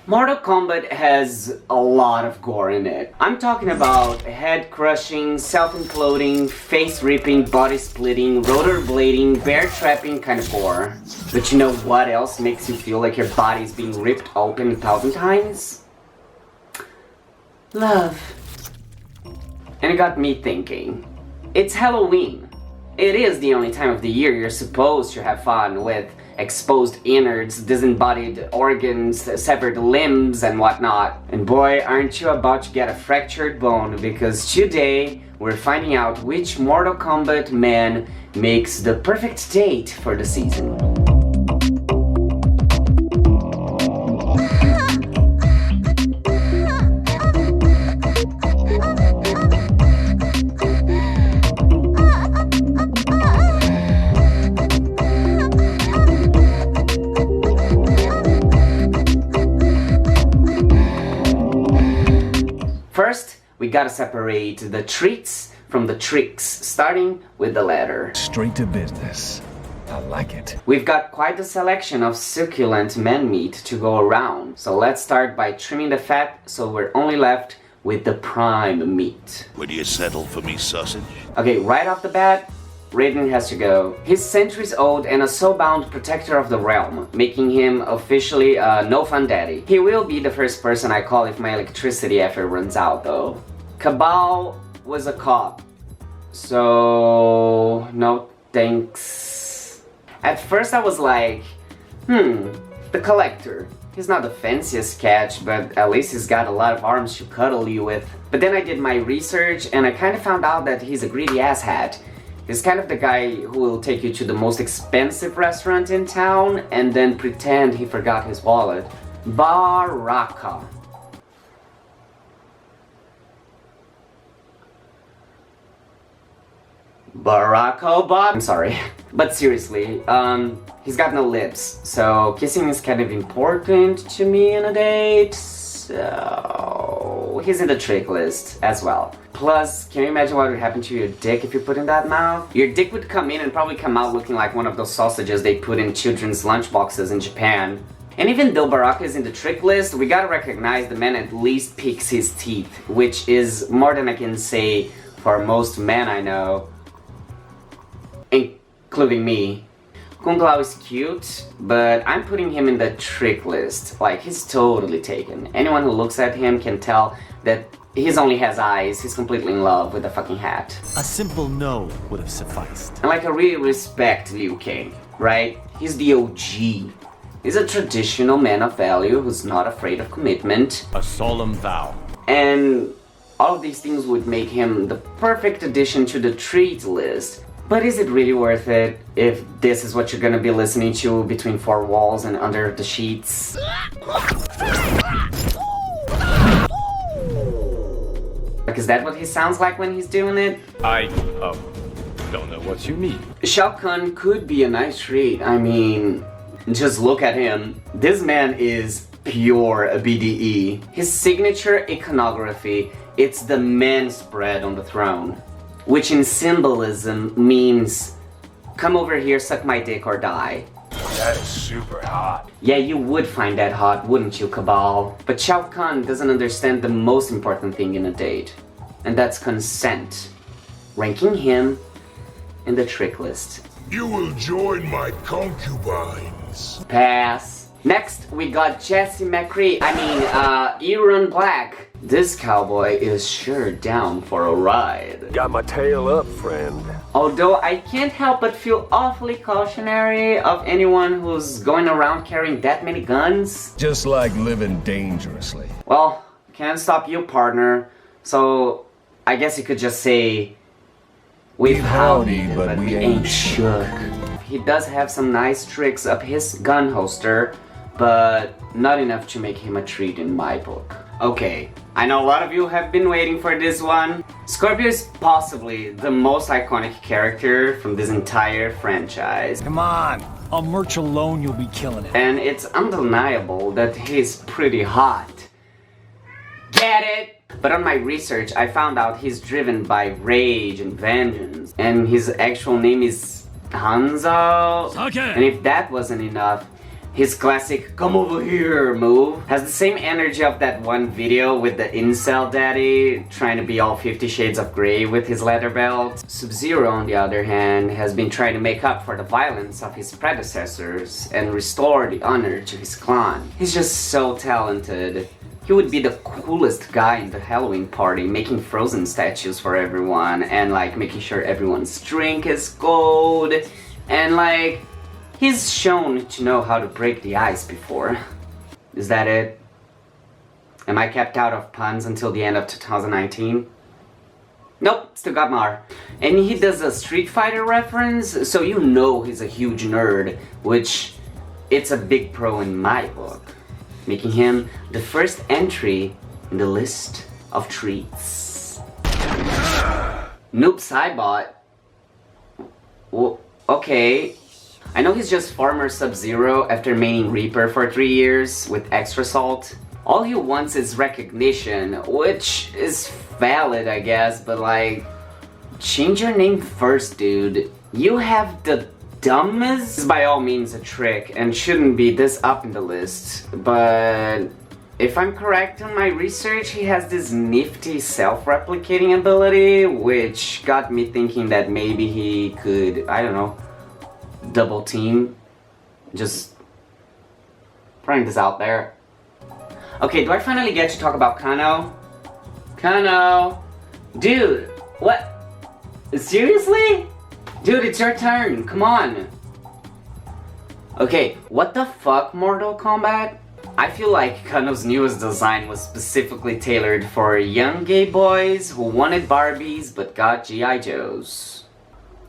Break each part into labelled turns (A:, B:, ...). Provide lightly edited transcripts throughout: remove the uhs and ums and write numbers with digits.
A: Mortal Kombat has a lot of gore in it. I'm talking about head-crushing, self-imploding, face-ripping, body-splitting, rotor-blading, bear-trapping kind of gore. But you know what else makes you feel like your body is being ripped open 1,000 times? Love. And it got me thinking. It's Halloween. It is the only time of the year you're supposed to have fun with exposed innards, disembodied organs, severed limbs, and whatnot. And boy, aren't you about to get a fractured bone, because today we're finding out which Mortal Kombat man makes the perfect date for the season. First, we gotta separate the treats from the tricks, starting with the latter.
B: Straight to business. I like it.
A: We've got quite a selection of succulent man meat to go around, so let's start by trimming the fat so we're only left with the prime meat.
C: Would you settle for me sausage?
A: Okay, right off the bat, Raiden has to go. He's centuries old and a soul-bound protector of the realm, making him officially a no-fun daddy. He will be the first person I call if my electricity ever runs out, though. Kabal was a cop, so no thanks. At first I was like, the collector. He's not the fanciest catch, but at least he's got a lot of arms to cuddle you with. But then I did my research and I kind of found out that he's a greedy asshat. He's kind of the guy who will take you to the most expensive restaurant in town and then pretend he forgot his wallet. Baraka. Barack Obama. I'm sorry. But seriously, he's got no lips, so kissing is kind of important to me in a date, so he's in the trick list as well. Plus, can you imagine what would happen to your dick if you put in that mouth? Your dick would come in and probably come out looking like one of those sausages they put in children's lunchboxes in Japan. And even though Baraka is in the trick list, we gotta recognize the man at least picks his teeth, which is more than I can say for most men I know, including me. Kung Lao is cute, but I'm putting him in the trick list. Like, he's totally taken. Anyone who looks at him can tell that he only has eyes. He's completely in love with the fucking hat.
D: A simple no would have sufficed.
A: And like, I really respect Liu Kang, right? He's the OG. He's a traditional man of value who's not afraid of commitment.
D: A solemn vow.
A: And all of these things would make him the perfect addition to the treat list. But is it really worth it if this is what you're gonna be listening to between four walls and under the sheets? Like, is that what he sounds like when he's doing it?
D: I don't know what you mean.
A: Shao Kahn could be a nice treat. I mean, just look at him. This man is pure BDE. His signature iconography, it's the man spread on the throne, which in symbolism means, come over here, suck my dick or die.
B: That is super hot.
A: Yeah, you would find that hot, wouldn't you, Cabal? But Shao Kahn doesn't understand the most important thing in a date, and that's consent, ranking him in the trick list.
C: You will join my concubines.
A: Pass. Next, we got Jesse McCree, Aaron Black. This cowboy is sure down for a ride.
B: Got my tail up, friend.
A: Although I can't help but feel awfully cautionary of anyone who's going around carrying that many guns.
B: Just like living dangerously.
A: Well, can't stop you, partner. So, I guess you could just say, we've howdy, but we ain't shook. He does have some nice tricks up his gun holster, but not enough to make him a treat in my book. Okay, I know a lot of you have been waiting for this one. Scorpio is possibly the most iconic character from this entire franchise.
D: Come on, on merch alone you'll be killing it.
A: And it's undeniable that he's pretty hot. Get it? But on my research, I found out he's driven by rage and vengeance. And his actual name is Hanzo. And if that wasn't enough, His classic "come over here" move has the same energy of that one video with the incel daddy trying to be all 50 Shades of Grey with his leather belt. Sub-Zero, on the other hand, has been trying to make up for the violence of his predecessors and restore the honor to his clan. He's just so talented. He would be the coolest guy in the Halloween party, making frozen statues for everyone and like making sure everyone's drink is cold, and like he's shown to know how to break the ice before. Is that it? Am I kept out of puns until the end of 2019? Nope, still got more. And he does a Street Fighter reference, so you know he's a huge nerd, which it's a big pro in my book, making him the first entry in the list of treats. Noob Saibot. Well, okay. I know he's just Farmer Sub-Zero after maining Reaper for 3 years with extra salt. All he wants is recognition, which is valid, I guess, but like, change your name first, dude. You have the dumbest? This is by all means a trick and shouldn't be this up in the list, but if I'm correct on my research, he has this nifty self-replicating ability, which got me thinking that maybe he could, I don't know, double team. Just throwing this out there. Okay, do I finally get to talk about Kano? Kano! Dude, what? Seriously? Dude, it's your turn, come on! Okay, what the fuck, Mortal Kombat? I feel like Kano's newest design was specifically tailored for young gay boys who wanted Barbies but got G.I. Joes.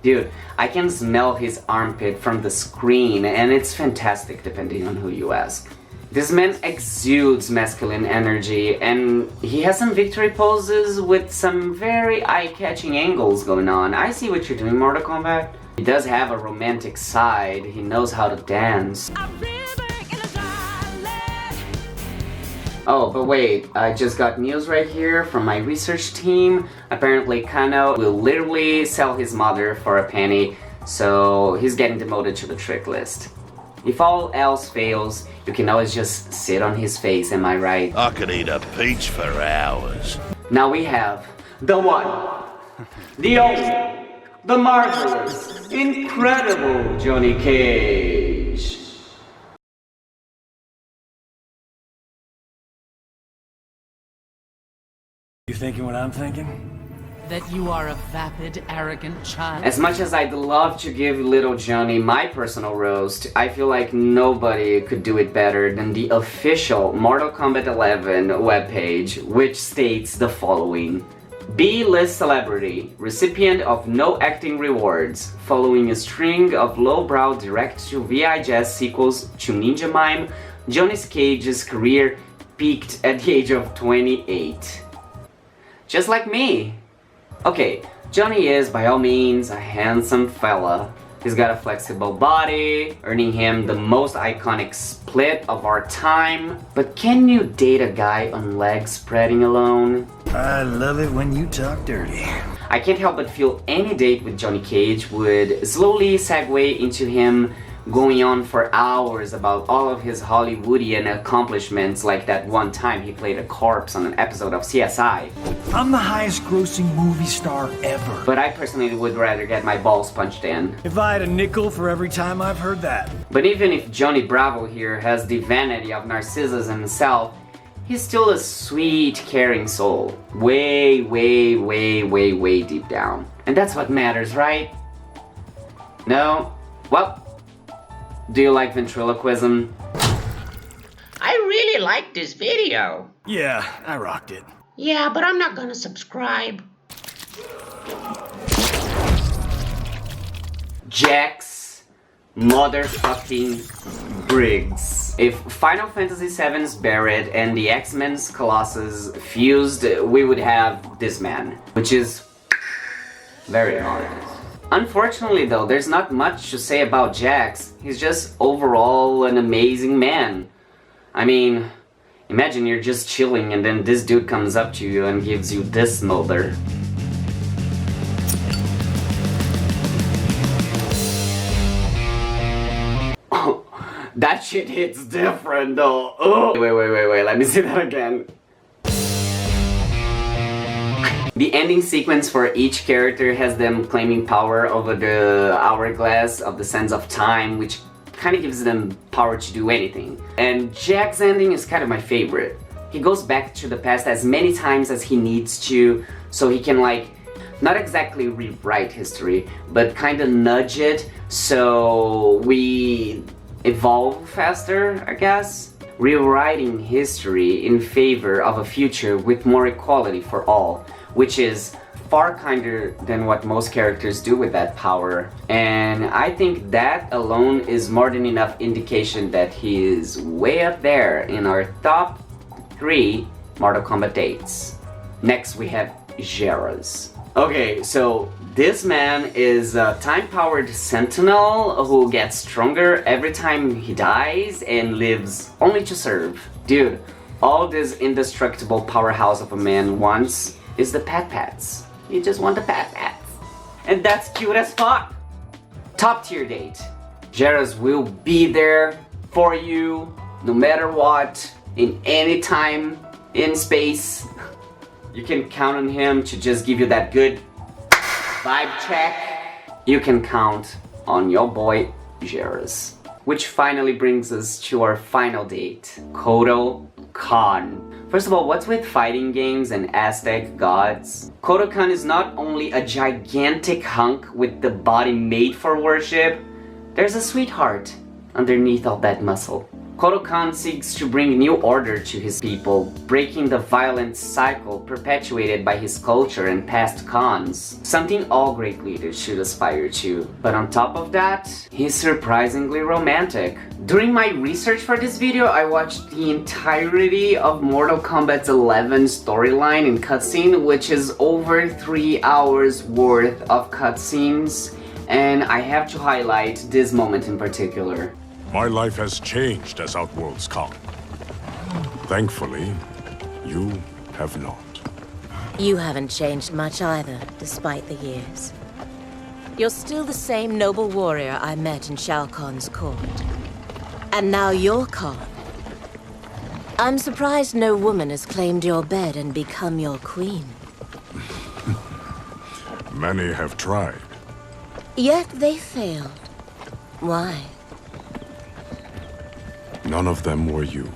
A: Dude, I can smell his armpit from the screen and it's fantastic depending on who you ask. This man exudes masculine energy and he has some victory poses with some very eye-catching angles going on. I see what you're doing, Mortal Kombat. He does have a romantic side, he knows how to dance. Oh, but wait, I just got news right here from my research team. Apparently Kano will literally sell his mother for a penny, so he's getting demoted to the trick list. If all else fails, you can always just sit on his face, am I right?
E: I could eat a peach for hours.
A: Now we have the one, the only, the marvelous, incredible Johnny Cage.
D: You thinking what I'm thinking?
F: That you are a vapid, arrogant child?
A: As much as I'd love to give little Johnny my personal roast, I feel like nobody could do it better than the official Mortal Kombat 11 webpage, which states the following. B-list celebrity, recipient of no acting rewards, following a string of lowbrow direct-to-VHS sequels to Ninja Mime, Johnny Cage's career peaked at the age of 28. Just like me. Okay, Johnny is by all means a handsome fella. He's got a flexible body, earning him the most iconic split of our time. But can you date a guy on legs spreading alone?
G: I love it when you talk dirty.
A: I can't help but feel any date with Johnny Cage would slowly segue into him going on for hours about all of his Hollywoodian accomplishments, like that one time he played a corpse on an episode of CSI.
G: I'm the highest grossing movie star ever.
A: But I personally would rather get my balls punched in.
G: If I had a nickel for every time I've heard that.
A: But even if Johnny Bravo here has the vanity of Narcissus himself, he's still a sweet, caring soul. Way, way, way, way, way deep down. And that's what matters, right? No? Well, do you like ventriloquism?
H: I really like this video.
G: Yeah, I rocked it.
H: Yeah, but I'm not gonna subscribe.
A: Jax motherfucking Briggs. If Final Fantasy VII's Barret and the X-Men's Colossus fused, we would have this man, which is very hard. Unfortunately though, there's not much to say about Jax. He's just overall an amazing man. I mean, imagine you're just chilling and then this dude comes up to you and gives you this smolder. That shit hits different though. Oh. Wait, let me see that again. The ending sequence for each character has them claiming power over the hourglass of the sense of time, which kind of gives them power to do anything. And Jack's ending is kind of my favorite. He goes back to the past as many times as he needs to, so he can like, not exactly rewrite history, but kind of nudge it so we evolve faster, I guess. Rewriting history in favor of a future with more equality for all, which is far kinder than what most characters do with that power. And I think that alone is more than enough indication that he is way up there in our top 3 Mortal Kombat dates. Next we have Geras. Okay, so this man is a time-powered sentinel who gets stronger every time he dies and lives only to serve. Dude, all this indestructible powerhouse of a man wants is the pat-pats. You just want the pat-pats. And that's cute as fuck! Top tier date. Geras will be there for you, no matter what, in any time, in space. You can count on him to just give you that good vibe check. You can count on your boy Geras. Which finally brings us to our final date, Kotal Khan. First of all, what's with fighting games and Aztec gods? Kotal Khan is not only a gigantic hunk with the body made for worship, there's a sweetheart underneath all that muscle. Kotal Khan seeks to bring new order to his people, breaking the violent cycle perpetuated by his culture and past Khans. Something all great leaders should aspire to. But on top of that, he's surprisingly romantic. During my research for this video, I watched the entirety of Mortal Kombat 11 storyline in cutscene, which is over 3 hours worth of cutscenes, and I have to highlight this moment in particular.
C: My life has changed as Outworld's Khan. Thankfully, you have not.
I: You haven't changed much either, despite the years. You're still the same noble warrior I met in Shao Kahn's court. And now you're Khan. I'm surprised no woman has claimed your bed and become your queen.
C: Many have tried.
I: Yet they failed. Why?
C: None of them were you.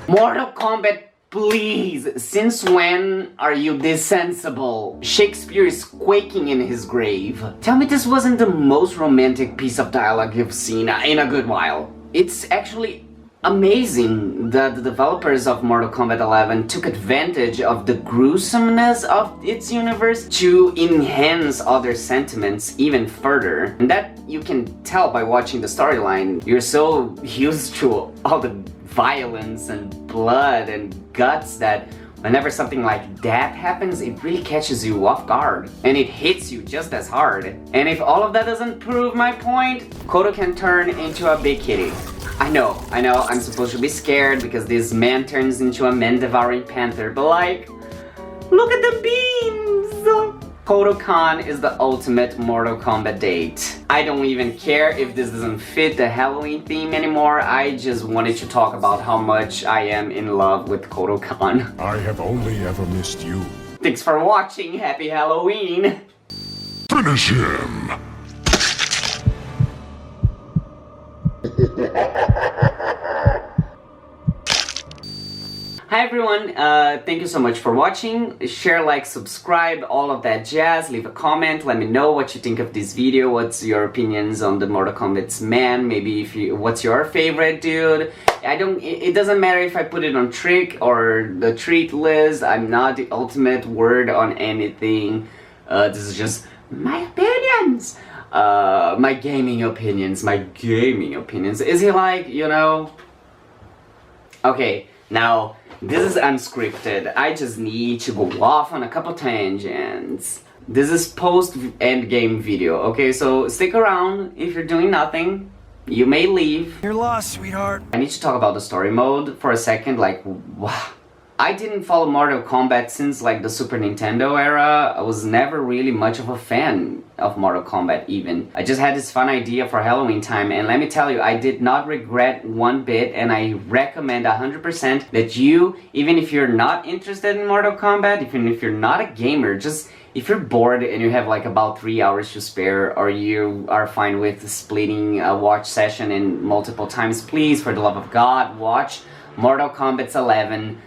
A: Mortal Kombat, please! Since when are you this sensible? Shakespeare is quaking in his grave. Tell me this wasn't the most romantic piece of dialogue you've seen in a good while. It's actually amazing that the developers of Mortal Kombat 11 took advantage of the gruesomeness of its universe to enhance other sentiments even further. And that you can tell by watching the storyline. You're so used to all the violence and blood and guts that whenever something like that happens, it really catches you off guard. And it hits you just as hard. And if all of that doesn't prove my point, Kotal can turn into a big kitty. I know, I'm supposed to be scared because this man turns into a man-devouring panther, but like, look at the beans! Kotal Khan is the ultimate Mortal Kombat date. I don't even care if this doesn't fit the Halloween theme anymore, I just wanted to talk about how much I am in love with Kotal Khan.
C: I have only ever missed you.
A: Thanks for watching, happy Halloween!
C: Finish him!
A: Hi everyone, thank you so much for watching. Share, like, subscribe, all of that jazz. Leave a comment, let me know what you think of this video. What's your opinions on the Mortal Kombat's man? Maybe what's your favorite dude? It doesn't matter if I put it on Trick or the treat list. I'm not the ultimate word on anything. This is just my opinions. My gaming opinions. Is he like, you know? Okay, now, this is unscripted. I just need to go off on a couple tangents. This is post-endgame video, okay? So stick around if you're doing nothing. You may leave.
G: You're lost, sweetheart.
A: I need to talk about the story mode for a second. Like, I didn't follow Mortal Kombat since like the Super Nintendo era. I was never really much of a fan of Mortal Kombat even. I just had this fun idea for Halloween time, and let me tell you, I did not regret one bit, and I recommend 100% that you, even if you're not interested in Mortal Kombat, even if you're not a gamer, just if you're bored and you have like about 3 hours to spare, or you are fine with splitting a watch session in multiple times, please, for the love of God, watch Mortal Kombat 11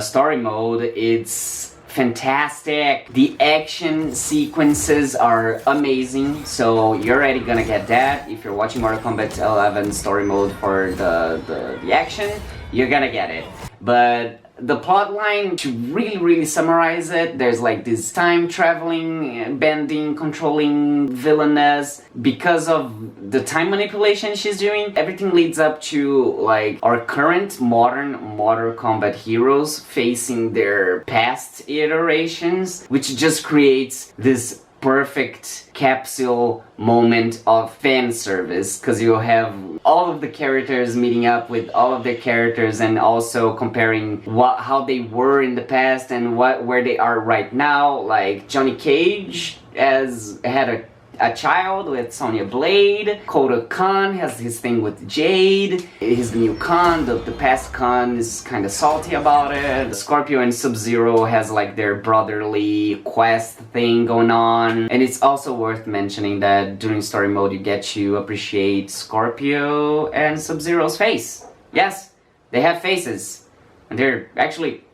A: story mode. It's fantastic. The action sequences are amazing, so you're already gonna get that. If you're watching Mortal Kombat 11 story mode for the action, you're gonna get it. But the plot line, to really summarize it, there's like this time traveling, bending, controlling villainess. Because of the time manipulation she's doing, everything leads up to like our current modern Mortal Kombat heroes facing their past iterations, which just creates this perfect capsule moment of fan service, because you have all of the characters meeting up with all of their characters and also comparing how they were in the past and where they are right now. Like Johnny Cage had a child with Sonya Blade. Koda Khan has his thing with Jade. His new Khan, the past Khan, is kind of salty about it. Scorpio and Sub-Zero has like their brotherly quest thing going on. And it's also worth mentioning that during story mode you get to appreciate Scorpio and Sub-Zero's face. Yes, they have faces. And they're actually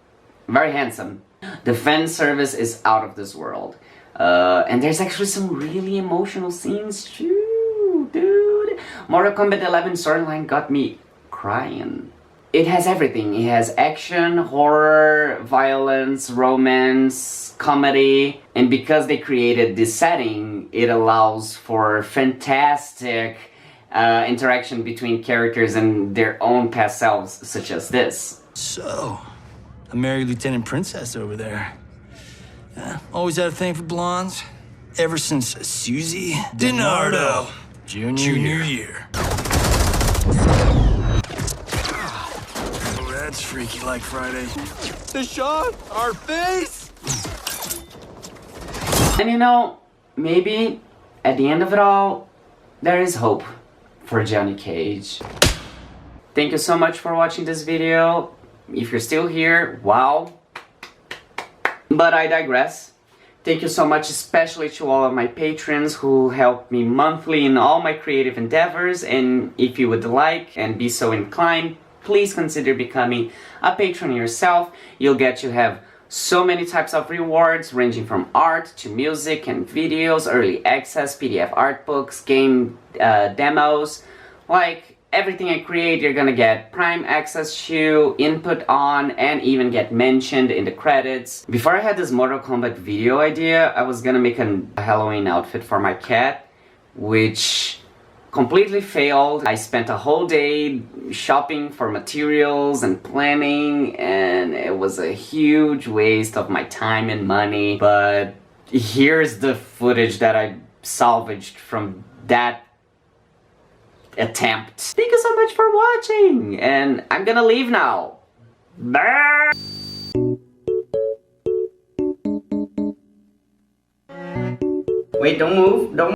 A: very handsome. The fan service is out of this world. And there's actually some really emotional scenes too, dude. Mortal Kombat 11 storyline got me crying. It has everything. It has action, horror, violence, romance, comedy. And because they created this setting, it allows for fantastic interaction between characters and their own past selves, such as this.
G: So, a married lieutenant princess over there. Always had a thing for blondes. Ever since Susie DiNardo Junior year. Oh, that's freaky like Friday. They shot our face!
A: And you know, maybe at the end of it all, there is hope for Johnny Cage. Thank you so much for watching this video. If you're still here, wow. But I digress. Thank you so much, especially to all of my patrons who help me monthly in all my creative endeavors. And if you would like and be so inclined, please consider becoming a patron yourself. You'll get to have so many types of rewards, ranging from art to music and videos, early access, PDF art books, game demos, like everything I create. You're gonna get prime access to, input on, and even get mentioned in the credits. Before I had this Mortal Kombat video idea, I was gonna make a Halloween outfit for my cat, which completely failed. I spent a whole day shopping for materials and planning, and it was a huge waste of my time and money. But here's the footage that I salvaged from that attempt. Thank you so much for watching, and I'm gonna leave now. Bye. Wait, don't move, don't.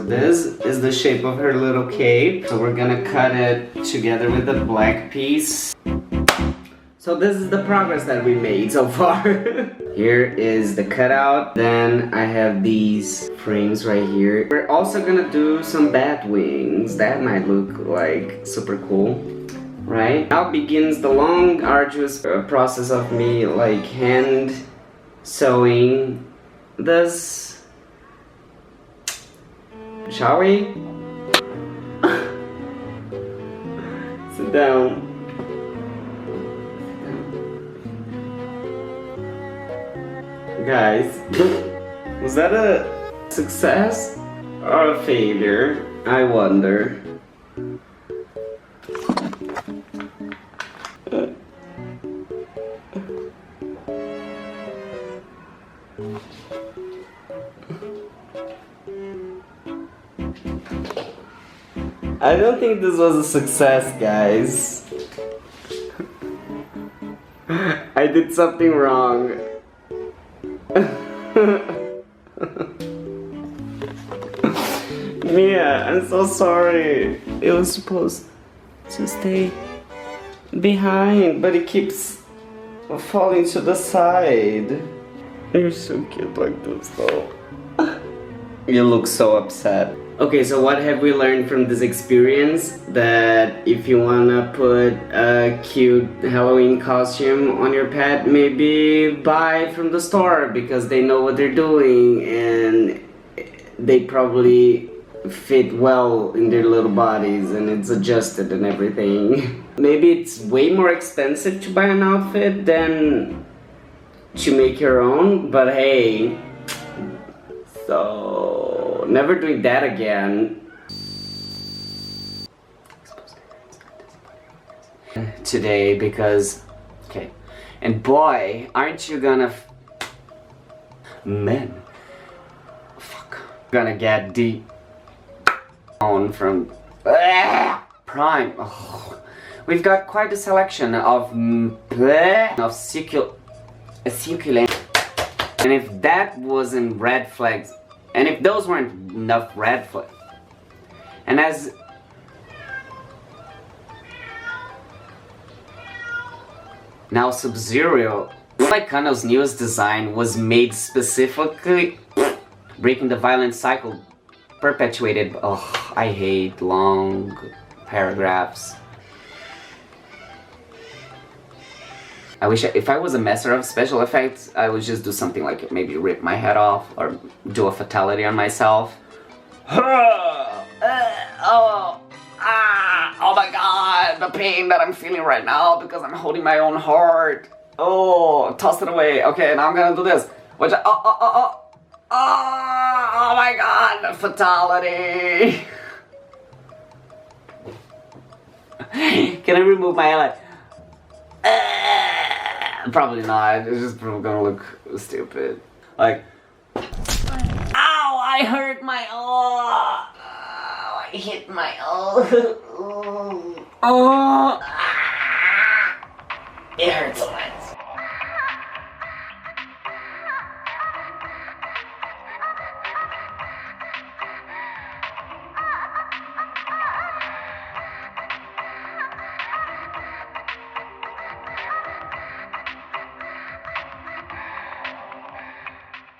A: This is the shape of her little cape, so we're gonna cut it together with the black piece. So this is the progress that we made so far. Here is the cutout. Then I have these frames right here. We're also gonna do some bat wings. That might look like super cool, right? Now begins the long, arduous process of me like hand sewing this. Shall we? Sit down. Guys, was that a success or a failure? I wonder. I don't think this was a success, guys. I did something wrong. Mia, I'm so sorry. It was supposed to stay behind, but it keeps falling to the side. You're so cute like this though. You look so upset. Okay, so what have we learned from this experience? That if you wanna put a cute Halloween costume on your pet, maybe buy from the store because they know what they're doing and they probably fit well in their little bodies and it's adjusted and everything. Maybe it's way more expensive to buy an outfit than to make your own, but hey, so never doing that again. Today because, okay, and boy, aren't you gonna men, fuck, gonna get deep on from Prime. Oh, we've got quite a selection of succulent. And if that wasn't red flags, and if those weren't enough red flags, and as now Sub-Zero, like Kano's newest design was made specifically breaking the violent cycle perpetuated. Oh, I hate long paragraphs. I wish if I was a master of special effects, I would just do something like maybe rip my head off or do a fatality on myself. Oh my god, the pain that I'm feeling right now because I'm holding my own heart. Oh, toss it away. Okay, now I'm gonna do this. Watch out. Oh my god, the fatality. Can I remove my eye? Probably not. It's just gonna look stupid. Like, ow! I hurt my I hit my it hurts so much.